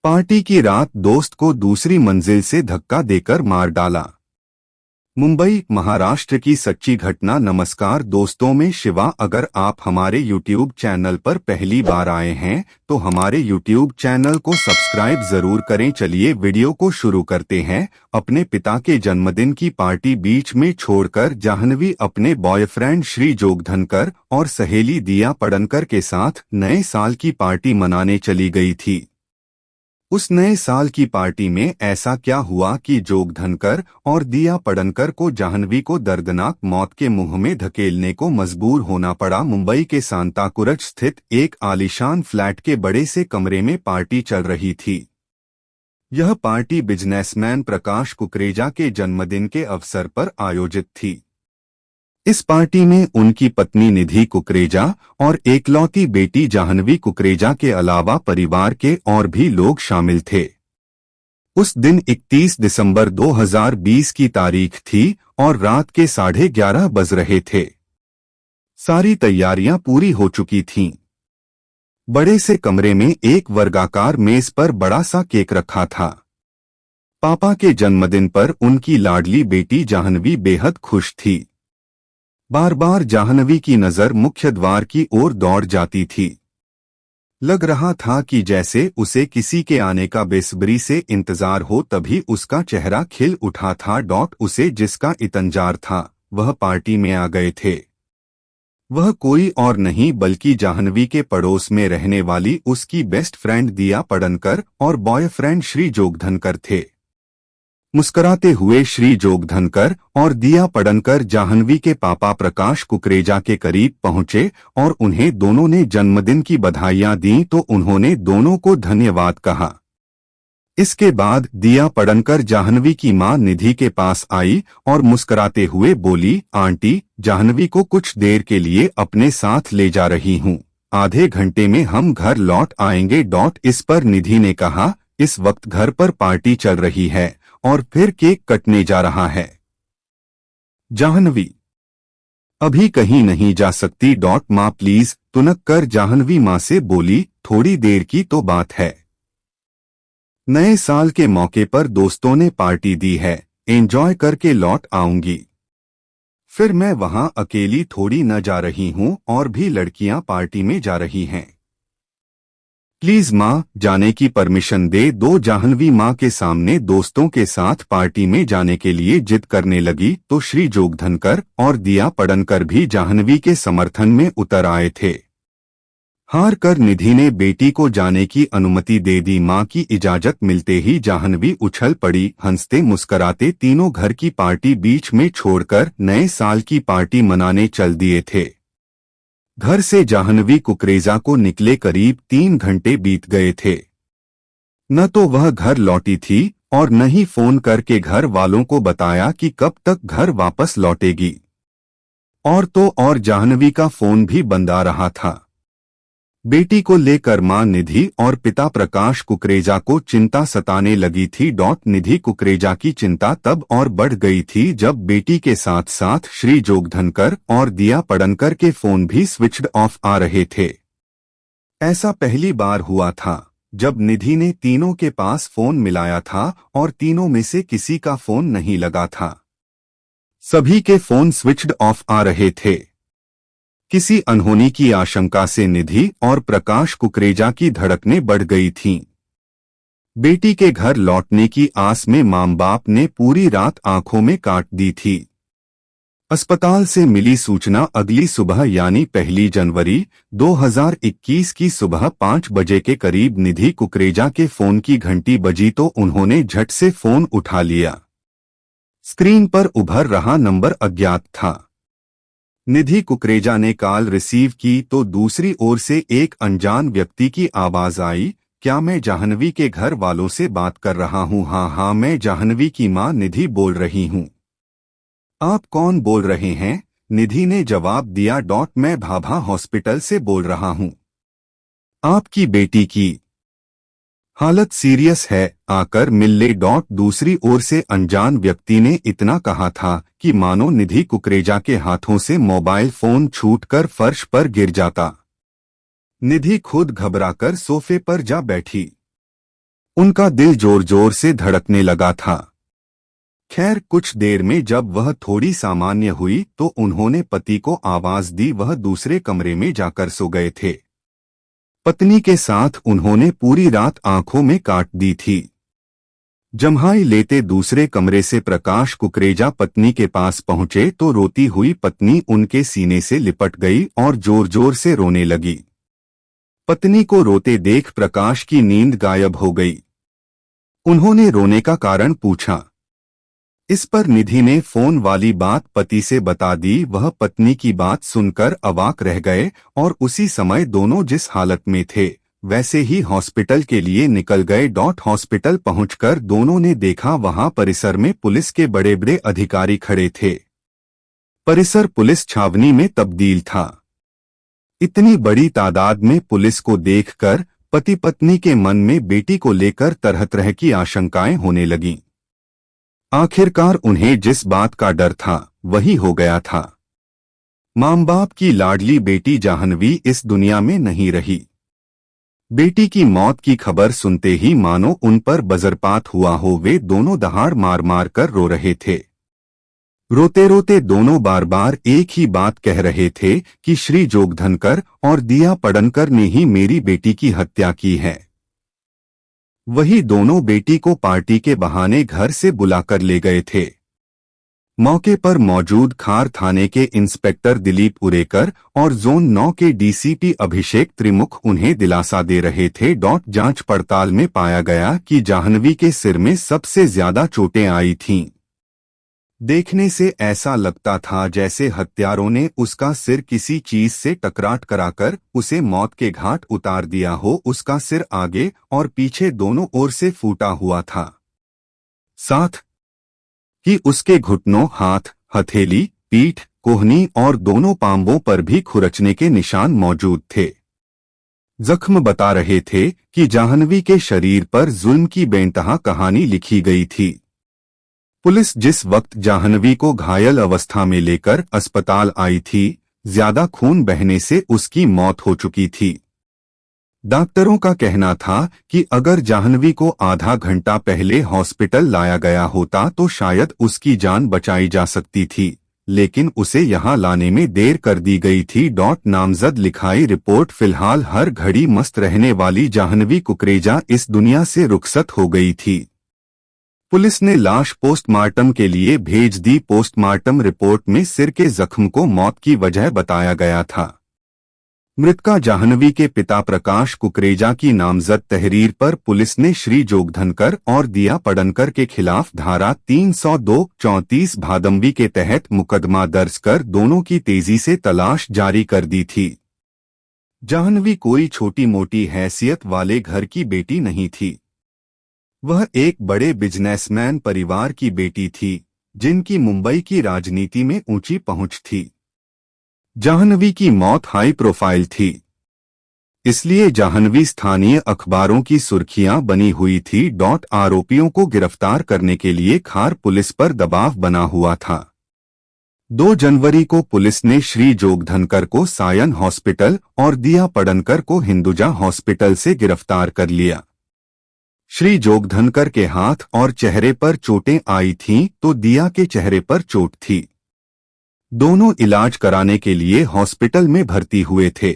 Party की रात दोस्त को दूसरी मंजिल से धक्का देकर मार डाला। मुंबई, महाराष्ट्र की सच्ची घटना। नमस्कार दोस्तों, मैं शिवा। अगर आप हमारे YouTube चैनल पर पहली बार आए हैं तो हमारे YouTube चैनल को सब्सक्राइब जरूर करें। चलिए वीडियो को शुरू करते हैं। अपने पिता के जन्मदिन की पार्टी बीच में छोड़कर जाह्नवी अपने बॉयफ्रेंड श्री जोगधनकर और सहेली दिया पडनकर के साथ नए साल की पार्टी मनाने चली गई थी। उस नए साल की पार्टी में ऐसा क्या हुआ कि जोगधनकर और दिया पडनकर को जाह्नवी को दर्दनाक मौत के मुंह में धकेलने को मजबूर होना पड़ा। मुंबई के सांताक्रूज स्थित एक आलीशान फ्लैट के बड़े से कमरे में पार्टी चल रही थी। यह पार्टी बिजनेसमैन प्रकाश कुकरेजा के जन्मदिन के अवसर पर आयोजित थी। इस पार्टी में उनकी पत्नी निधि कुकरेजा और एकलौती बेटी जाह्नवी कुकरेजा के अलावा परिवार के और भी लोग शामिल थे। उस दिन 31 दिसंबर 2020 की तारीख थी और रात के 11:30 बज रहे थे। सारी तैयारियां पूरी हो चुकी थीं। बड़े से कमरे में एक वर्गाकार मेज पर बड़ा सा केक रखा था। पापा के जन्मदिन पर उनकी लाडली बेटी जाह्नवी बेहद खुश थी। बार बार जाह्नवी की नजर मुख्य द्वार की ओर दौड़ जाती थी। लग रहा था कि जैसे उसे किसी के आने का बेसब्री से इंतजार हो। तभी उसका चेहरा खिल उठा था। उसे जिसका इंतजार था वह पार्टी में आ गए थे। वह कोई और नहीं बल्कि जाह्नवी के पड़ोस में रहने वाली उसकी बेस्ट फ्रेंड दिया पडनकर और बॉयफ्रेंड श्री जोगधनकर थे। मुस्कुराते हुए श्री जोगधनकर और दिया पडनकर जाह्नवी के पापा प्रकाश कुकरेजा के करीब पहुंचे और उन्हें दोनों ने जन्मदिन की बधाइयां दी तो उन्होंने दोनों को धन्यवाद कहा। इसके बाद दिया पडनकर जाह्नवी की मां निधि के पास आई और मुस्कुराते हुए बोली, आंटी, जाह्नवी को कुछ देर के लिए अपने साथ ले जा रही हूं। आधे घंटे में हम घर लौट आएंगे। इस पर निधि ने कहा, इस वक्त घर पर पार्टी चल रही है और फिर केक कटने जा रहा है। जाह्नवी अभी कहीं नहीं जा सकती। माँ प्लीज, तुनक कर जाह्नवी माँ से बोली, थोड़ी देर की तो बात है। नए साल के मौके पर दोस्तों ने पार्टी दी है, एंजॉय करके लौट आऊंगी। फिर मैं वहां अकेली थोड़ी न जा रही हूं और भी लड़कियां पार्टी में जा रही हैं। प्लीज माँ, जाने की परमिशन दे दो। जाह्नवी माँ के सामने दोस्तों के साथ पार्टी में जाने के लिए जिद करने लगी तो श्री जोगधनकर और दिया पडनकर भी जाह्नवी के समर्थन में उतर आए थे। हार कर निधि ने बेटी को जाने की अनुमति दे दी। माँ की इजाजत मिलते ही जाह्नवी उछल पड़ी। हंसते मुस्कराते तीनों घर की पार्टी बीच में छोड़कर नए साल की पार्टी मनाने चल दिए थे। घर से जाह्नवी कुकरेजा को निकले करीब 3 घंटे बीत गए थे। न तो वह घर लौटी थी और न ही फोन करके घर वालों को बताया कि कब तक घर वापस लौटेगी। और तो और जाह्नवी का फोन भी बंद आ रहा था। बेटी को लेकर मां निधि और पिता प्रकाश कुकरेजा को चिंता सताने लगी थी। निधि कुकरेजा की चिंता तब और बढ़ गई थी जब बेटी के साथ साथ श्री जोगधनकर और दिया पडनकर के फोन भी स्विच्ड ऑफ आ रहे थे। ऐसा पहली बार हुआ था जब निधि ने तीनों के पास फोन मिलाया था और तीनों में से किसी का फोन नहीं लगा था। सभी के फोन स्विच्ड ऑफ आ रहे थे। किसी अनहोनी की आशंका से निधि और प्रकाश कुकरेजा की धड़कनें बढ़ गई थीं। बेटी के घर लौटने की आस में मां बाप ने पूरी रात आंखों में काट दी थी। अस्पताल से मिली सूचना अगली सुबह यानी 1 जनवरी 2021 की सुबह 5 बजे के करीब निधि कुकरेजा के फोन की घंटी बजी तो उन्होंने झट से फोन उठा लिया। स्क्रीन पर उभर रहा नंबर अज्ञात था। निधि कुकरेजा ने कॉल रिसीव की तो दूसरी ओर से एक अनजान व्यक्ति की आवाज आई, क्या मैं जाह्नवी के घर वालों से बात कर रहा हूँ? हाँ, मैं जाह्नवी की मां निधि बोल रही हूँ। आप कौन बोल रहे हैं? निधि ने जवाब दिया, मैं भाभा हॉस्पिटल से बोल रहा हूँ। आपकी बेटी की हालत सीरियस है, आकर मिल ले। दूसरी ओर से अनजान व्यक्ति ने इतना कहा था कि मानो निधि कुकरेजा के हाथों से मोबाइल फोन छूटकर फर्श पर गिर जाता। निधि खुद घबराकर सोफे पर जा बैठी। उनका दिल जोर जोर से धड़कने लगा था। खैर कुछ देर में जब वह थोड़ी सामान्य हुई तो उन्होंने पति को आवाज दी। वह दूसरे कमरे में जाकर सो गए थे। पत्नी के साथ उन्होंने पूरी रात आंखों में काट दी थी। जम्हाई लेते दूसरे कमरे से प्रकाश कुकरेजा पत्नी के पास पहुंचे तो रोती हुई पत्नी उनके सीने से लिपट गई और जोर जोर से रोने लगी। पत्नी को रोते देख प्रकाश की नींद गायब हो गई। उन्होंने रोने का कारण पूछा। इस पर निधि ने फोन वाली बात पति से बता दी। वह पत्नी की बात सुनकर अवाक रह गए और उसी समय दोनों जिस हालत में थे वैसे ही हॉस्पिटल के लिए निकल गए। हॉस्पिटल पहुंचकर दोनों ने देखा वहां परिसर में पुलिस के बड़े बड़े अधिकारी खड़े थे। परिसर पुलिस छावनी में तब्दील था। इतनी बड़ी तादाद में पुलिस को देखकर पति पत्नी के मन में बेटी को लेकर तरह तरह की आशंकाएं होने लगीं। आखिरकार उन्हें जिस बात का डर था वही हो गया था। मां बाप की लाडली बेटी जाह्नवी इस दुनिया में नहीं रही। बेटी की मौत की खबर सुनते ही मानो उन पर वज्रपात हुआ हो। वे दोनों दहाड़ मार मार कर रो रहे थे। रोते रोते दोनों बार बार एक ही बात कह रहे थे कि श्री जोगधनकर और दिया पडनकर ने ही मेरी बेटी की हत्या की है। वही दोनों बेटी को पार्टी के बहाने घर से बुलाकर ले गए थे। मौके पर मौजूद खार थाने के इंस्पेक्टर दिलीप उरेकर और जोन 9 के डीसीपी अभिषेक त्रिमुख उन्हें दिलासा दे रहे थे। जांच पड़ताल में पाया गया कि जाह्नवी के सिर में सबसे ज्यादा चोटें आई थीं। देखने से ऐसा लगता था जैसे हत्यारों ने उसका सिर किसी चीज से टकराट कराकर उसे मौत के घाट उतार दिया हो। उसका सिर आगे और पीछे दोनों ओर से फूटा हुआ था। साथ ही उसके घुटनों, हाथ, हथेली, पीठ, कोहनी और दोनों पांवों पर भी खुरचने के निशान मौजूद थे। जख्म बता रहे थे कि जाह्नवी के शरीर पर जुल्म की बेइंतहा कहानी लिखी गई थी। पुलिस जिस वक्त जाह्नवी को घायल अवस्था में लेकर अस्पताल आई थी, ज्यादा खून बहने से उसकी मौत हो चुकी थी। डॉक्टरों का कहना था कि अगर जाह्नवी को आधा घंटा पहले हॉस्पिटल लाया गया होता तो शायद उसकी जान बचाई जा सकती थी, लेकिन उसे यहां लाने में देर कर दी गई थी। नामजद लिखाई रिपोर्ट। फिलहाल हर घड़ी मस्त रहने वाली जाह्नवी कुकरेजा इस दुनिया से रुखसत हो गई थी। पुलिस ने लाश पोस्टमार्टम के लिए भेज दी। पोस्टमार्टम रिपोर्ट में सिर के जख्म को मौत की वजह बताया गया था। मृतका जाह्नवी के पिता प्रकाश कुकरेजा की नामजद तहरीर पर पुलिस ने श्री जोगधनकर और दिया पडनकर के खिलाफ धारा 302-34 भादंबी के तहत मुकदमा दर्ज कर दोनों की तेजी से तलाश जारी कर दी थी। जाह्नवी कोई छोटी मोटी हैसियत वाले घर की बेटी नहीं थी। वह एक बड़े बिजनेसमैन परिवार की बेटी थी जिनकी मुंबई की राजनीति में ऊंची पहुंच थी। जाह्नवी की मौत हाई प्रोफाइल थी, इसलिए जाह्नवी स्थानीय अखबारों की सुर्खियां बनी हुई थी। आरोपियों को गिरफ्तार करने के लिए खार पुलिस पर दबाव बना हुआ था। 2 जनवरी को पुलिस ने श्री जोगधनकर को सायन हॉस्पिटल और दिया पडनकर को हिंदुजा हॉस्पिटल से गिरफ्तार कर लिया। श्री जोगधनकर के हाथ और चेहरे पर चोटें आई थीं तो दिया के चेहरे पर चोट थी। दोनों इलाज कराने के लिए हॉस्पिटल में भर्ती हुए थे।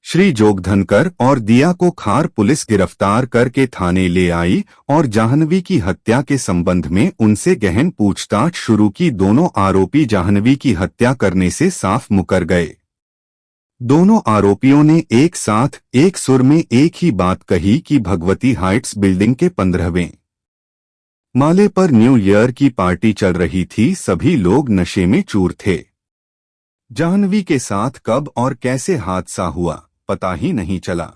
श्री जोगधनकर और दिया को खार पुलिस गिरफ्तार करके थाने ले आई और जाह्नवी की हत्या के संबंध में उनसे गहन पूछताछ शुरू की। दोनों आरोपी जाह्नवी की हत्या करने से साफ मुकर गए। दोनों आरोपियों ने एक साथ एक सुर में एक ही बात कही कि भगवती हाइट्स बिल्डिंग के 15वें माले पर न्यू ईयर की पार्टी चल रही थी। सभी लोग नशे में चूर थे। जाह्नवी के साथ कब और कैसे हादसा हुआ पता ही नहीं चला।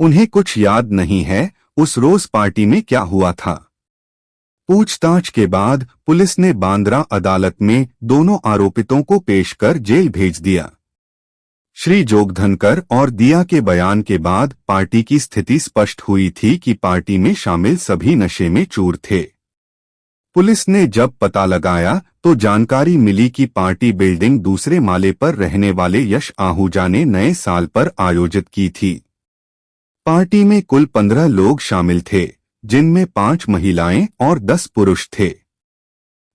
उन्हें कुछ याद नहीं है उस रोज पार्टी में क्या हुआ था। पूछताछ के बाद पुलिस ने बांद्रा अदालत में दोनों आरोपितों को पेश कर जेल भेज दिया। श्री जोगधनकर और दिया के बयान के बाद पार्टी की स्थिति स्पष्ट हुई थी कि पार्टी में शामिल सभी नशे में चूर थे। पुलिस ने जब पता लगाया तो जानकारी मिली कि पार्टी बिल्डिंग दूसरे माले पर रहने वाले यश आहूजा ने नए साल पर आयोजित की थी। पार्टी में कुल 15 लोग शामिल थे, जिनमें 5 महिलाएं और 10 पुरुष थे।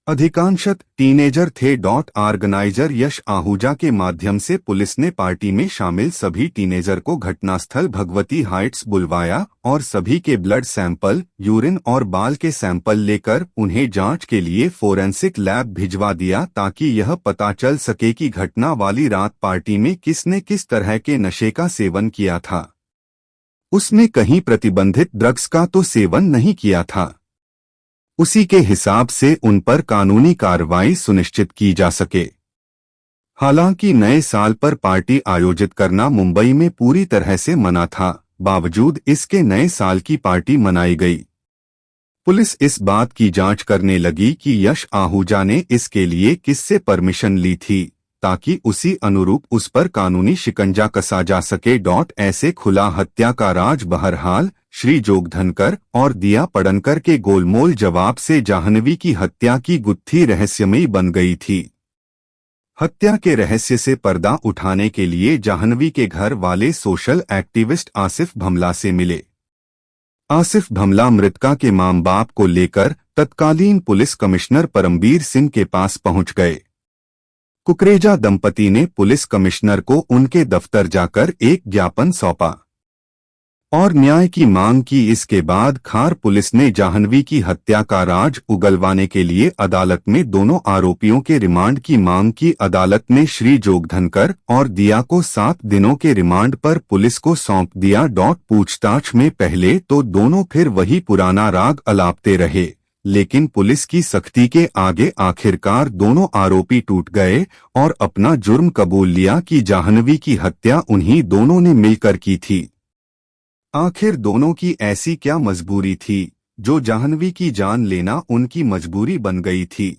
अधिकांशत टीनेजर थे। ऑर्गेनाइजर यश आहूजा के माध्यम से पुलिस ने पार्टी में शामिल सभी टीनेजर को घटनास्थल भगवती हाइट्स बुलवाया और सभी के ब्लड सैंपल, यूरिन और बाल के सैंपल लेकर उन्हें जांच के लिए फोरेंसिक लैब भिजवा दिया, ताकि यह पता चल सके कि घटना वाली रात पार्टी में किसने किस तरह के नशे का सेवन किया था। उसने कहीं प्रतिबंधित ड्रग्स का तो सेवन नहीं किया था। उसी के हिसाब से उन पर कानूनी कार्रवाई सुनिश्चित की जा सके। हालांकि नए साल पर पार्टी आयोजित करना मुंबई में पूरी तरह से मना था, बावजूद इसके नए साल की पार्टी मनाई गई। पुलिस इस बात की जांच करने लगी कि यश आहूजा ने इसके लिए किससे परमिशन ली थी, ताकि उसी अनुरूप उस पर कानूनी शिकंजा कसा जा सके। ऐसे खुला हत्या का राज। बहरहाल श्री जोगधनकर और दिया पडनकर के गोलमोल जवाब से जाह्नवी की हत्या की गुत्थी रहस्यमयी बन गई थी। हत्या के रहस्य से पर्दा उठाने के लिए जाह्नवी के घर वाले सोशल एक्टिविस्ट आसिफ भमला से मिले। आसिफ भमला मृतका के मां बाप को लेकर तत्कालीन पुलिस कमिश्नर परमबीर सिंह के पास पहुंच गए। कुकरेजा दंपति ने पुलिस कमिश्नर को उनके दफ्तर जाकर एक ज्ञापन सौंपा और न्याय की मांग की। इसके बाद खार पुलिस ने जाह्नवी की हत्या का राज उगलवाने के लिए अदालत में दोनों आरोपियों के रिमांड की मांग की। अदालत ने श्री जोगधनकर और दिया को 7 दिनों के रिमांड पर पुलिस को सौंप दिया। पूछताछ में पहले तो दोनों फिर वही पुराना राग अलापते रहे, लेकिन पुलिस की सख्ती के आगे आखिरकार दोनों आरोपी टूट गए और अपना जुर्म कबूल लिया कि जाह्नवी की हत्या उन्हीं दोनों ने मिलकर की थी। आखिर दोनों की ऐसी क्या मजबूरी थी जो जाह्नवी की जान लेना उनकी मजबूरी बन गई थी।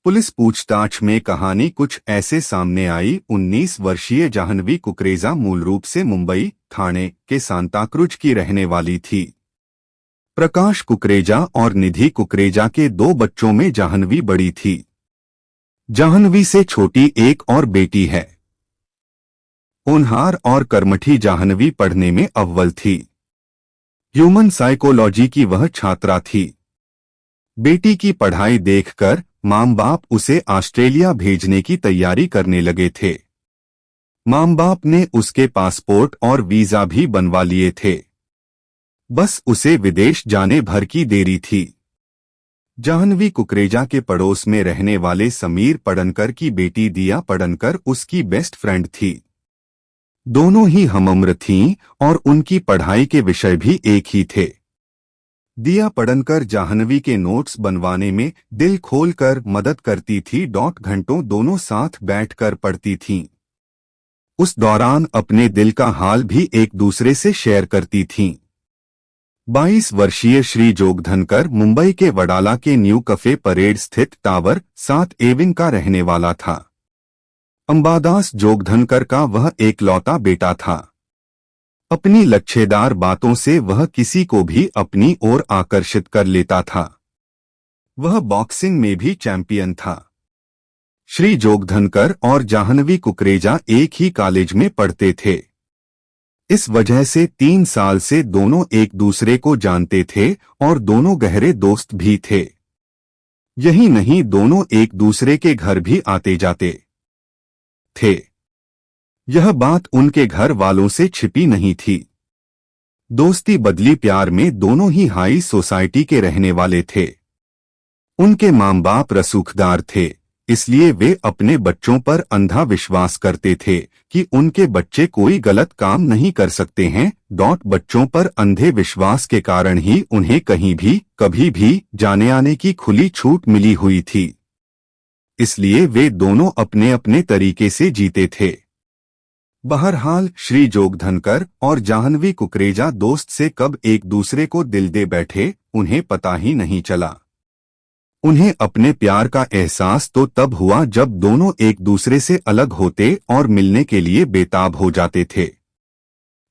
पुलिस पूछताछ में कहानी कुछ ऐसे सामने आई। 19 वर्षीय जाह्नवी कुकरेजा मूल रूप से मुंबई ठाणे के सांताक्रुज की रहने वाली थी। प्रकाश कुकरेजा और निधि कुकरेजा के 2 बच्चों में जाह्नवी बड़ी थी। जाह्नवी से छोटी एक और बेटी है। होनहार और कर्मठी जाह्नवी पढ़ने में अव्वल थी। ह्यूमन साइकोलॉजी की वह छात्रा थी। बेटी की पढ़ाई देखकर मां बाप उसे ऑस्ट्रेलिया भेजने की तैयारी करने लगे थे। मां बाप ने उसके पासपोर्ट और वीजा भी बनवा लिए थे। बस उसे विदेश जाने भर की देरी थी। जाह्नवी कुकरेजा के पड़ोस में रहने वाले समीर पडनकर की बेटी दिया पडनकर उसकी बेस्ट फ्रेंड थी। दोनों ही हमउम्र थीं और उनकी पढ़ाई के विषय भी एक ही थे। दिया पडनकर जाह्नवी के नोट्स बनवाने में दिल खोलकर मदद करती थी। घंटों दोनों साथ बैठकर पढ़ती थीं। उस दौरान अपने दिल का हाल भी एक दूसरे से शेयर करती थीं। 22 वर्षीय श्री जोगधनकर मुंबई के वडाला के न्यू कफे परेड स्थित टावर 7 एविंग का रहने वाला था। अंबादास जोगधनकर का वह एकलौता बेटा था। अपनी लच्छेदार बातों से वह किसी को भी अपनी ओर आकर्षित कर लेता था। वह बॉक्सिंग में भी चैंपियन था। श्री जोगधनकर और जाह्नवी कुकरेजा एक ही कॉलेज में पढ़ते थे। इस वजह से 3 साल से दोनों एक दूसरे को जानते थे और दोनों गहरे दोस्त भी थे। यही नहीं, दोनों एक दूसरे के घर भी आते जाते थे। यह बात उनके घर वालों से छिपी नहीं थी। दोस्ती बदली प्यार में दोनों ही हाई सोसाइटी के रहने वाले थे। उनके मां बाप रसूखदार थे, इसलिए वे अपने बच्चों पर अंधा विश्वास करते थे कि उनके बच्चे कोई गलत काम नहीं कर सकते हैं। बच्चों पर अंधे विश्वास के कारण ही उन्हें कहीं भी कभी भी जाने आने की खुली छूट मिली हुई थी। इसलिए वे दोनों अपने अपने तरीके से जीते थे। बहरहाल श्री जोगधनकर और जाह्नवी कुकरेजा दोस्त से कब एक दूसरे को दिल दे बैठे, उन्हें पता ही नहीं चला। उन्हें अपने प्यार का एहसास तो तब हुआ जब दोनों एक दूसरे से अलग होते और मिलने के लिए बेताब हो जाते थे।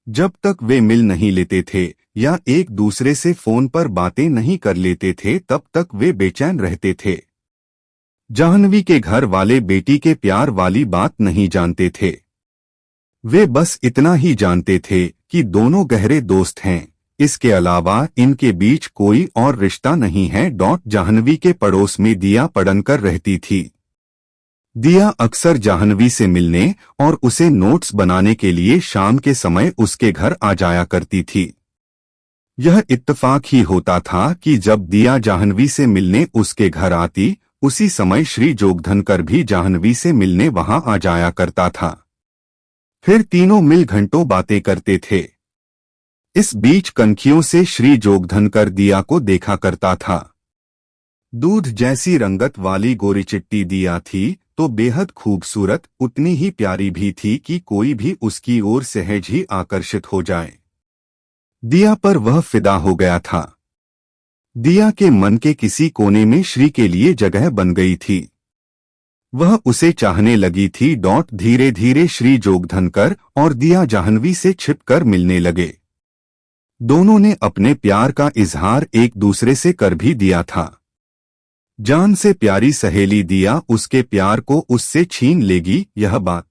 जब तक वे मिल नहीं लेते थे या एक दूसरे से फोन पर बातें नहीं कर लेते थे, तब तक वे बेचैन रहते थे। जाह्नवी के घर वाले बेटी के प्यार वाली बात नहीं जानते थे। वे बस इतना ही जानते थे कि दोनों गहरे दोस्त हैं। इसके अलावा इनके बीच कोई और रिश्ता नहीं है। जाह्नवी के पड़ोस में दिया पढ़नकर रहती थी। दिया अक्सर जाह्नवी से मिलने और उसे नोट्स बनाने के लिए शाम के समय उसके घर आ जाया करती थी। यह इत्तेफाक ही होता था कि जब दिया जाह्नवी से मिलने उसके घर आती, उसी समय श्री जोगधनकर भी जाह्नवी से मिलने वहां आ जाया करता था। फिर तीनों मिल घंटों बातें करते थे। इस बीच कनखियों से श्री जोगधनकर दिया को देखा करता था। दूध जैसी रंगत वाली गोरी चिट्टी दिया थी तो बेहद खूबसूरत, उतनी ही प्यारी भी थी कि कोई भी उसकी ओर सहज ही आकर्षित हो जाए। दिया पर वह फिदा हो गया था। दिया के मन के किसी कोने में श्री के लिए जगह बन गई थी। वह उसे चाहने लगी थी। धीरे धीरे श्री जोगधनकर और दिया जाह्नवी से छिपकर मिलने लगे। दोनों ने अपने प्यार का इजहार एक दूसरे से कर भी दिया था। जान से प्यारी सहेली दिया उसके प्यार को उससे छीन लेगी, यह बात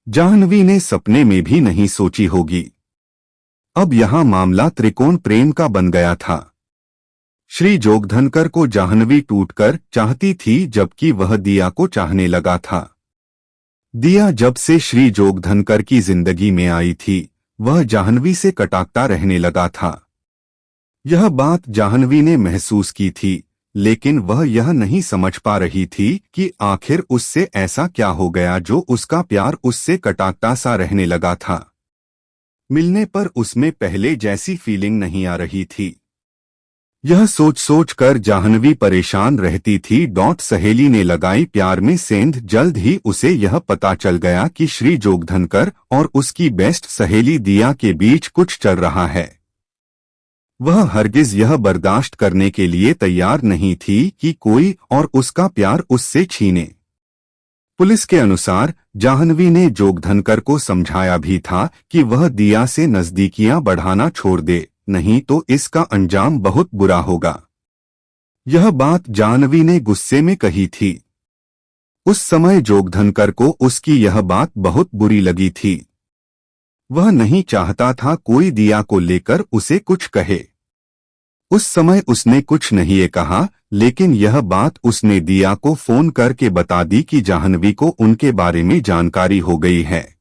जाह्नवी ने सपने में भी नहीं सोची होगी। अब यहां मामला त्रिकोण प्रेम का बन गया था। श्री जोगधनकर को जाह्नवी टूटकर चाहती थी, जबकि वह दिया को चाहने लगा था। दिया जब से श्री जोगधनकर की जिंदगी में आई थी, वह जाह्नवी से कटाकता रहने लगा था। यह बात जाह्नवी ने महसूस की थी, लेकिन वह यह नहीं समझ पा रही थी कि आखिर उससे ऐसा क्या हो गया जो उसका प्यार उससे कटाकता सा रहने लगा था। मिलने पर उसमें पहले जैसी फीलिंग नहीं आ रही थी। यह सोच सोच कर जाह्नवी परेशान रहती थी। सहेली ने लगाई प्यार में सेंध। जल्द ही उसे यह पता चल गया कि श्री जोगधनकर और उसकी बेस्ट सहेली दिया के बीच कुछ चल रहा है। वह हरगिज यह बर्दाश्त करने के लिए तैयार नहीं थी कि कोई और उसका प्यार उससे छीने। पुलिस के अनुसार जाह्नवी ने जोगधनकर को समझाया भी था कि वह दिया से नजदीकियां बढ़ाना छोड़ दे, नहीं तो इसका अंजाम बहुत बुरा होगा। यह बात जाह्नवी ने गुस्से में कही थी। उस समय जोगधनकर को उसकी यह बात बहुत बुरी लगी थी। वह नहीं चाहता था कोई दिया को लेकर उसे कुछ कहे। उस समय उसने कुछ नहीं कहा, लेकिन यह बात उसने दिया को फोन करके बता दी कि जाह्नवी को उनके बारे में जानकारी हो गई है।